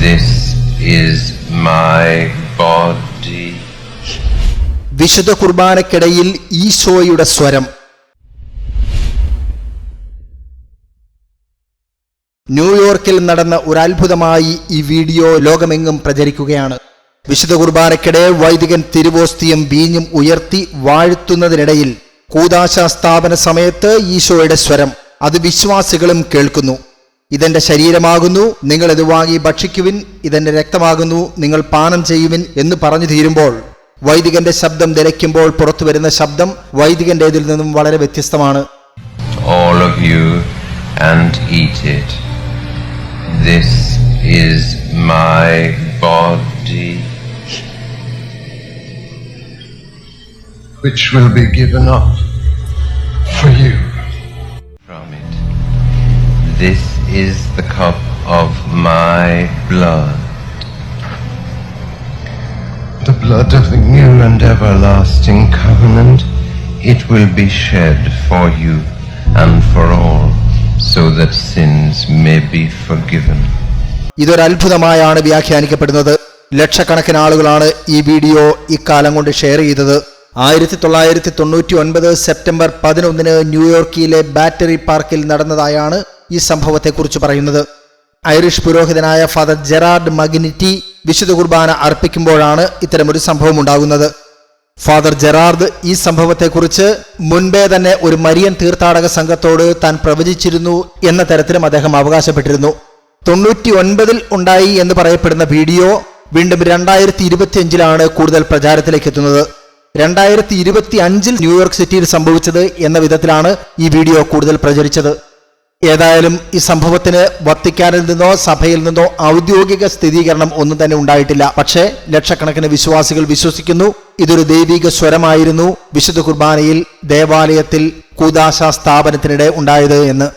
This is my body. വിശുദ്ധ കുർബാനയ്ക്കിടയിൽ ഈശോയുടെ സ്വരം. ന്യൂയോർക്കിൽ നടന്ന ഒരു അത്ഭുതമായി ഈ വീഡിയോ ലോകമെങ്ങും പ്രചരിക്കുകയാണ്. വിശുദ്ധ കുർബാനയ്ക്കിടെ വൈദികൻ തിരുവോസ്തിയും വീഞ്ഞും ഉയർത്തി വാഴ്ത്തുന്നതിനിടയിൽ കൂദാശ സ്ഥാപന സമയത്ത് ഈശോയുടെ സ്വരം. അത് വിശ്വാസികളും കേൾക്കുന്നു. ഇതെന്റെ ശരീരമാകുന്നു, നിങ്ങൾ ഇത് വാങ്ങി ഭക്ഷിക്കുവിൻ, ഇതെന്റെ രക്തമാകുന്നു, നിങ്ങൾ പാനം ചെയ്യുവിൻ എന്ന് പറഞ്ഞു തീരുമ്പോൾ വൈദികന്റെ ശബ്ദം നിലയ്ക്കുമ്പോൾ പുറത്തു വരുന്ന ശബ്ദം വൈദികന്റേതിൽ നിന്നും വളരെ വ്യത്യസ്തമാണ്. All of you and eat it. This is my body, which will be given up for you. From it. This is the cup of my blood, The blood of the new and everlasting covenant. it will be shed for you and for all, so that sins may be forgiven. ഇതൊരു അത്ഭുതമായാണ് വ്യാഖ്യാനിക്കപ്പെടുന്നത്. ലക്ഷക്കണക്കിന് ആളുകളാണ് ഈ video ഇക്കാലം കൊണ്ട് share ചെയ്തത്. 1999 September 11 ന്യൂയോർക്കിലെ battery പാർക്കിൽ നടന്നതായാണ് ഈ സംഭവത്തെക്കുറിച്ച് പറയുന്നത്. ഐറിഷ് പുരോഹിതനായ ഫാദർ ജെറാർഡ് മഗ്നിറ്റി വിശുദ്ധ കുർബാന അർപ്പിക്കുമ്പോഴാണ് ഇത്തരമൊരു സംഭവം ഉണ്ടാകുന്നത്. ഫാദർ ജെറാർഡ് ഈ സംഭവത്തെക്കുറിച്ച് മുൻപേ തന്നെ ഒരു മരിയൻ തീർത്ഥാടക സംഘത്തോട് താൻ പ്രവചിച്ചിരുന്നു എന്ന തരത്തിലും അദ്ദേഹം അവകാശപ്പെട്ടിരുന്നു. 99 ഉണ്ടായി എന്ന് പറയപ്പെടുന്ന വീഡിയോ വീണ്ടും 2025 കൂടുതൽ പ്രചാരത്തിലേക്ക് എത്തുന്നത്. 2025 ന്യൂയോർക്ക് സിറ്റിയിൽ സംഭവിച്ചത് എന്ന വിധത്തിലാണ് ഈ വീഡിയോ കൂടുതൽ പ്രചരിച്ചത്. ഏതായാലും ഈ സംഭവത്തിന് വത്തിക്കാനിൽ നിന്നോ സഭയിൽ നിന്നോ ഔദ്യോഗിക സ്ഥിരീകരണം ഒന്നും തന്നെ ഉണ്ടായിട്ടില്ല. പക്ഷേ ലക്ഷക്കണക്കിന് വിശ്വാസികൾ വിശ്വസിക്കുന്നു ഇതൊരു ദൈവിക സ്വരമായിരുന്നു വിശുദ്ധ കുർബാനയിൽ ദേവാലയത്തിൽ കൂദാശ സ്ഥാപനത്തിനിടെ ഉണ്ടായത് എന്ന്.